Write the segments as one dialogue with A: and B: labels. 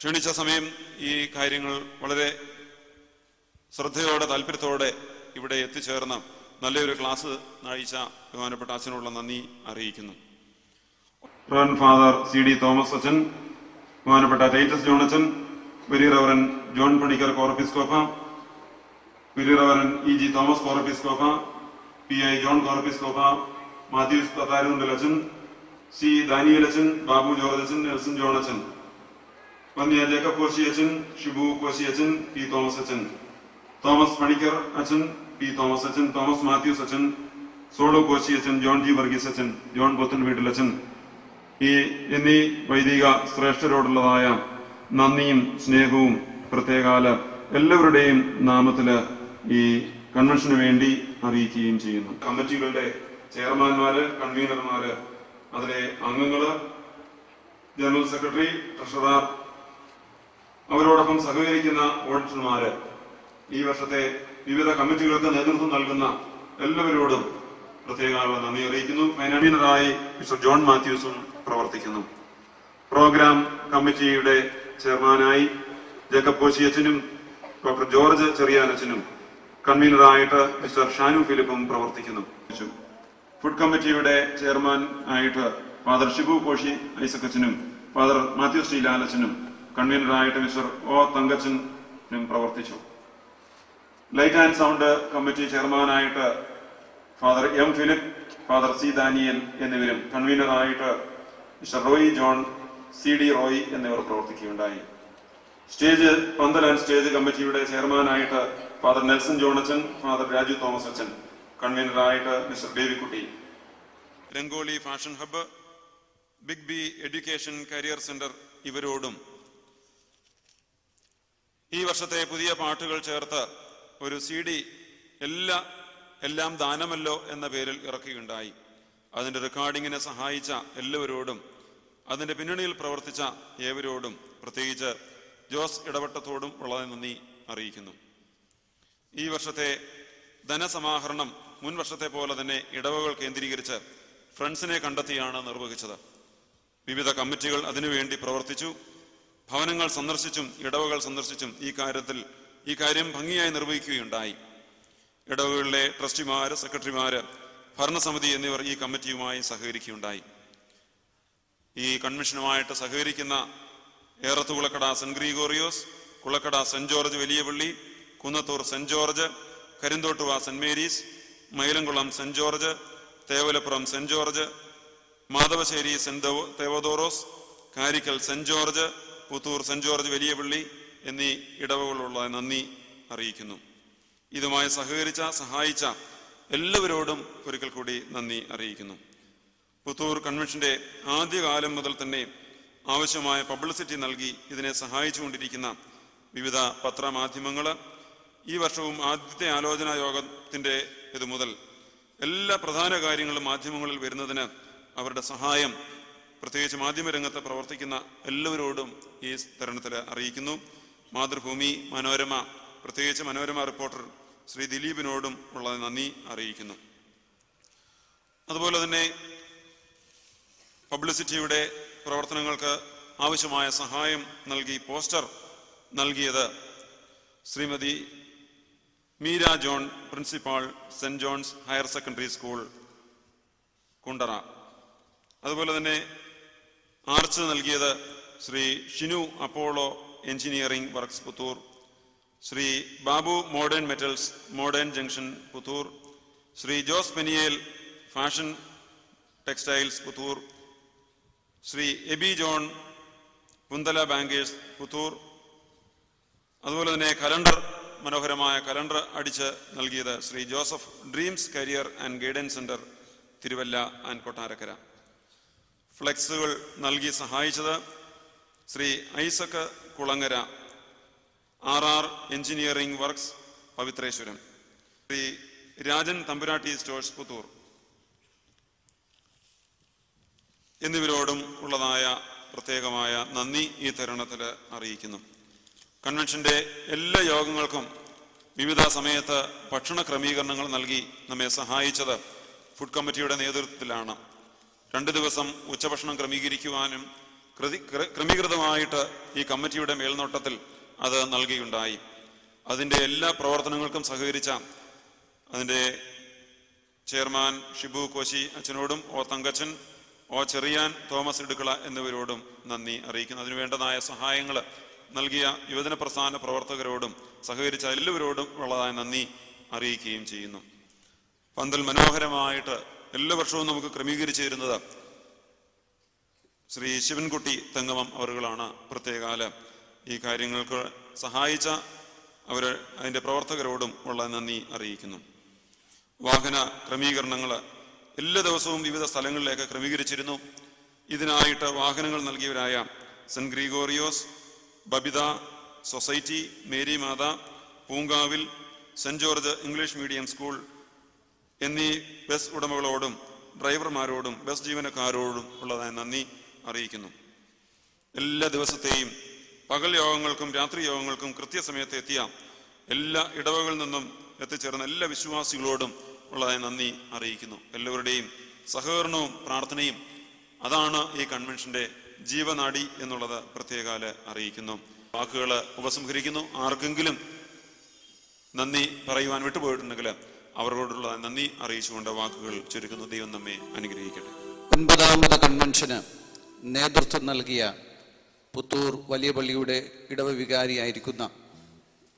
A: ക്ഷണിച്ച സമയം ഈ കാര്യങ്ങൾ വളരെ ശ്രദ്ധയോടെ താല്പര്യത്തോടെ ഇവിടെ എത്തിച്ചേർന്ന് നല്ലൊരു ക്ലാസ് നയിച്ച ബഹുമാനപ്പെട്ട അച്ഛനുള്ള നന്ദി അറിയിക്കുന്നു. Father C.D. തോമസ് അച്ഛൻ, ബഹുമാനപ്പെട്ട ടൈറ്റസ് ജോൺ അച്ഛൻ, വലിയ റവറൻ ജോൺ പണിക്കർ കോറപ്പിസ്കോപ്പ, വലിയ റവറൻ E.G. തോമസ് കോറപ്പിസ്കോപ്പ, P.I. ജോൺ കോറപ്പിസ്കോപ്പ, മാത്യൂസ് തത്താരുണ്ടൽ അച്ഛൻ, C. ദാനിയേൽ അച്ഛൻ, ബാബു ജോർജ് അച്ഛൻ, നെൽസൺ ജോൺ അച്ഛൻ, വന്യ ജേക്കബ് കോശി അച്ഛൻ, ഷിബു കോശി അച്ഛൻ, P. തോമസ് അച്ഛൻ, തോമസ് പണിക്കർ അച്ഛൻ, P. തോമസ് അച്ഛൻ, തോമസ് മാത്യൂസ് അച്ഛൻ, സോളോ കോശി അച്ഛൻ, ജോൺ G. വർഗീസ് അച്ഛൻ, ജോൺ പുത്തൻ വീട്ടിൽ അച്ഛൻ എന്നീ വൈദിക ശ്രേഷ്ഠരോടുള്ളതായ നന്ദിയും സ്നേഹവും പ്രത്യേകാല എല്ലാവരുടെയും നാമത്തില് ഈ കൺവെൻഷന് വേണ്ടി അറിയിക്കുകയും ചെയ്യുന്നു. കമ്മിറ്റികളുടെ ചെയർമാൻമാര്, കൺവീനർമാര്, അതിലെ അംഗങ്ങള്, ജനറൽ സെക്രട്ടറി, ട്രഷറർ, അവരോടൊപ്പം സഹകരിക്കുന്ന ഓഡിറ്റർമാര്, ഈ വർഷത്തെ വിവിധ കമ്മിറ്റികൾക്ക് നേതൃത്വം നൽകുന്ന എല്ലാവരോടും പ്രത്യേക നന്ദി അറിയിക്കുന്നു. കൺവീനറായി മിസ്റ്റർ ജോൺ മാത്യൂസും പ്രവർത്തിക്കുന്നു. പ്രോഗ്രാം കമ്മിറ്റിയുടെ ചെയർമാനായി ജേക്കബ് കോശി അച്ഛനും ഡോക്ടർ ജോർജ് ചെറിയാനച്ഛനും, കൺവീനറായിട്ട് മിസ്റ്റർ ഷാനു ഫിലിപ്പും പ്രവർത്തിക്കുന്നു. ഫുഡ് കമ്മിറ്റിയുടെ ചെയർമാൻ ആയിട്ട് ഫാദർ ഷിബു കോശി ഐസക് അച്ഛനും ഫാദർ മാത്യൂസ് ടി ലാലച്ചനും, കൺവീനറായിട്ട് മിസ്റ്റർ O. തങ്കച്ചനും പ്രവർത്തിച്ചു. ലൈറ്റ് ആൻഡ് സൗണ്ട് കമ്മിറ്റി ചെയർമാനായിട്ട് father M. Philip, father C. Daniel എന്നിവരും, കൺവീനറായിട്ട് mister Roy John, C.D. Roy എന്നിവർ പ്രവർത്തിക്കുകയുണ്ടായി. സ്റ്റേജ് പന്തൽ ആൻഡ് സ്റ്റേജ് കമ്മിറ്റിയുടെ ചെയർമാനായിട്ട് ഫാദർ നെൽസൺ ജോൺ അച്ഛൻ, ഫാദർ രാജു തോമസ് അച്ഛൻ, കൺവീനറായിട്ട് മിസ്റ്റർ ബേബിക്കുട്ടി. Rangoli fashion hub, big B education career centre ഇവരോടും ഈ വർഷത്തെ പുതിയ പാട്ടുകൾ ചേർത്ത് ഒരു CD എല്ലാം ദാനമല്ലോ എന്ന പേരിൽ ഇറക്കുകയുണ്ടായി. അതിന്റെ റെക്കോർഡിങ്ങിനെ സഹായിച്ച എല്ലാവരോടും അതിന്റെ പിന്നണിയിൽ പ്രവർത്തിച്ച ഏവരോടും പ്രത്യേകിച്ച് ജോസ് ഇടവട്ടത്തോടും വളരെ നന്ദി അറിയിക്കുന്നു. ഈ വർഷത്തെ ധനസമാഹരണം മുൻ വർഷത്തെ പോലെ തന്നെ ഇടവകൾ കേന്ദ്രീകരിച്ച് ഫ്രണ്ട്സിനെ കണ്ടെത്തിയാണ് നിർവഹിച്ചത്. വിവിധ കമ്മിറ്റികൾ അതിനുവേണ്ടി പ്രവർത്തിച്ചു. ഭവനങ്ങൾ സന്ദർശിച്ചും ഇടവകൾ സന്ദർശിച്ചും ഈ കാര്യം ഭംഗിയായി നിർവഹിക്കുകയുണ്ടായി. ഇടവകളിലെ ട്രസ്റ്റിമാര്, സെക്രട്ടറിമാര്, ഭരണസമിതി എന്നിവർ ഈ കമ്മിറ്റിയുമായി സഹകരിക്കുകയുണ്ടായി. ഈ കൺവെൻഷനുമായിട്ട് സഹകരിക്കുന്ന Erath Kulakkada saint Gregorios, Kulakkada saint George വലിയ പള്ളി, Kunnathur saint George, Karinthottuva saint Mary's, Mylamkulam saint George, Thevalappuram saint George, Madhavassery saint Thevodoros, Karickal saint George, Puthur saint George വലിയ പള്ളി എന്നീ ഇടവകളുള്ള നന്ദി അറിയിക്കുന്നു. ഇതുമായി സഹായിച്ച എല്ലാവരോടും ഒരിക്കൽ കൂടി നന്ദി അറിയിക്കുന്നു. പുത്തൂർ കൺവെൻഷന്റെ ആദ്യകാലം മുതൽ തന്നെ ആവശ്യമായ പബ്ലിസിറ്റി നൽകി ഇതിനെ സഹായിച്ചുകൊണ്ടിരിക്കുന്ന വിവിധ പത്രമാധ്യമങ്ങൾ ഈ വർഷവും ആദ്യത്തെ ആലോചനാ യോഗത്തിന്റെ ഇത് മുതൽ എല്ലാ പ്രധാന കാര്യങ്ങളും മാധ്യമങ്ങളിൽ വരുന്നതിന് അവരുടെ സഹായം പ്രത്യേകിച്ച് മാധ്യമരംഗത്ത് പ്രവർത്തിക്കുന്ന എല്ലാവരോടും ഈ തരുണത്തിൽ അറിയിക്കുന്നു. മാതൃഭൂമി, മനോരമ, പ്രത്യേകിച്ച് മനോരമ റിപ്പോർട്ടർ ശ്രീ ദിലീപിനോടും ഉള്ള നന്ദി അറിയിക്കുന്നു. അതുപോലെ തന്നെ പബ്ലിസിറ്റിയുടെ പ്രവർത്തനങ്ങൾക്ക് ആവശ്യമായ സഹായം നൽകി പോസ്റ്റർ നൽകിയത് Shrimati Meera John, principal saint John's higher secondary school Kundara. അതുപോലെ തന്നെ ആർച്ച് നൽകിയത് Shri Shinu Apollo engineering works Puthur, Shri Babu modern metals modern junction Puthur, Shri Jose Peniel fashion textiles Puthur, Shri Aby John Punthala bankers Puthur. അതുപോലെ തന്നെ മനോഹരമായ കലണ്ടർ അടിച്ച് നൽകിയത് Shri Joseph dreams career and guidance centre Thiruvalla and Kottarakkara. ഫ്ലെക്സുകൾ നൽകി സഹായിച്ചത് Shri Isaac Kulangara, RR engineering works Pavithreswaram, Shri Rajan തമ്പുരാട്ടി സ്റ്റോഴ്സ് പുത്തൂർ എന്നിവരോടും ഉള്ളതായ പ്രത്യേകമായ നന്ദി ഈ തരുണത്തിൽ അറിയിക്കുന്നു. കൺവെൻഷന്റെ എല്ലാ യോഗങ്ങൾക്കും വിവിധ സമയത്ത് ഭക്ഷണ ക്രമീകരണങ്ങൾ നൽകി നമ്മെ സഹായിച്ചത് ഫുഡ് കമ്മിറ്റിയുടെ നേതൃത്വത്തിലാണ്. 2 ദിവസം ഉച്ചഭക്ഷണം ക്രമീകരിക്കുവാനും ക്രമീകൃതമായിട്ട് ഈ കമ്മിറ്റിയുടെ മേൽനോട്ടത്തിൽ അത് നൽകുകയുണ്ടായി. അതിൻ്റെ എല്ലാ പ്രവർത്തനങ്ങൾക്കും സഹകരിച്ച അതിൻ്റെ ചെയർമാൻ ഷിബു കോശി അച്ഛനോടും O Thankachan, O Cherian, Thomas Idukkala എന്നിവരോടും നന്ദി അറിയിക്കുന്നു. അതിനു വേണ്ടതായ സഹായങ്ങൾ നൽകിയ യുവജന പ്രസ്ഥാന പ്രവർത്തകരോടും സഹകരിച്ച എല്ലാവരോടും ഉള്ളതായ നന്ദി അറിയിക്കുകയും ചെയ്യുന്നു. പന്തൽ മനോഹരമായിട്ട് എല്ലാ വർഷവും നമുക്ക് ക്രമീകരിച്ചു തരുന്നത് ശ്രീ ശിവൻകുട്ടി തെങ്ങമം അവറുകളാണ്. പ്രത്യേകാല ഈ കാര്യങ്ങൾക്ക് സഹായിച്ച അതിൻ്റെ പ്രവർത്തകരോടും ഉള്ള നന്ദി അറിയിക്കുന്നു. വാഹന ക്രമീകരണങ്ങൾ എല്ലാ ദിവസവും വിവിധ സ്ഥലങ്ങളിലേക്ക് ക്രമീകരിച്ചിരുന്നു. ഇതിനായിട്ട് വാഹനങ്ങൾ നൽകിയവരായ saint Gregorios, Babitha society, Mary Matha, പൂങ്കാവിൽ, saint George English medium school എന്നീ ബസ് ഉടമകളോടും ഡ്രൈവർമാരോടും ബസ് ജീവനക്കാരോടും ഉള്ളതായ നന്ദി അറിയിക്കുന്നു. എല്ലാ ദിവസത്തെയും പകൽ യോഗങ്ങൾക്കും രാത്രി യോഗങ്ങൾക്കും കൃത്യസമയത്ത് എത്തിയ എല്ലാ ഇടവകളിൽ നിന്നും എത്തിച്ചേർന്ന എല്ലാ വിശ്വാസികളോടും ഉള്ളതായ നന്ദി അറിയിക്കുന്നു. എല്ലാവരുടെയും സഹകരണവും പ്രാർത്ഥനയും അതാണ് ഈ കൺവെൻഷന്റെ ജീവനാഡി എന്നുള്ളത് പ്രത്യേകാല് അറിയിക്കുന്നു. വാക്കുകൾ ഉപസംഹരിക്കുന്നു. ആർക്കെങ്കിലും നന്ദി പറയുവാൻ വിട്ടുപോയിട്ടുണ്ടെങ്കിൽ അവരോടുള്ള നന്ദി അറിയിച്ചുകൊണ്ട് വാക്കുകൾ ചുരുക്കുന്നു. ദൈവം നമ്മെ അനുഗ്രഹിക്കട്ടെ.
B: 9ാമത് കൺവെൻഷന് നേതൃത്വം നൽകിയ പുത്തൂർ വലിയ പള്ളിയുടെ ഇടവ വികാരിയായിരിക്കുന്ന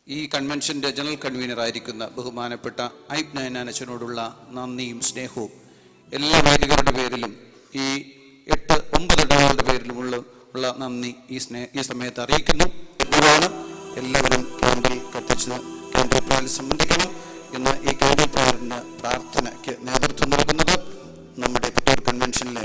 B: ഈ കൺവെൻഷന്റെ ജനറൽ കൺവീനറായിരിക്കുന്ന ബഹുമാനപ്പെട്ട ഐബ് നയനാനച്ചനോടുള്ള നന്ദിയും സ്നേഹവും എല്ലാ വേദികളുടെ പേരിലും ഈ 8-9 ഇടവകളുടെ പേരിലുമുള്ള നന്ദി ഈ സമയത്ത് അറിയിക്കുന്നു. എല്ലാവരും ക്യാൻഡിൽ കത്തിച്ച് ക്യാൻഡിൽ പ്രയറിൽ സംബന്ധിക്കണം എന്ന് ഈ ക്യാൻഡിൽ പ്രയറിന് പ്രാർത്ഥനയ്ക്ക് നേതൃത്വം നൽകുന്നത് നമ്മുടെ പുത്തൂർ കൺവെൻഷനിലെ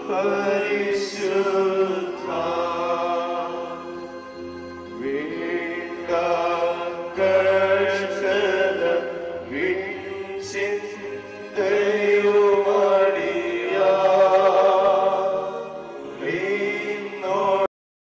C: Hare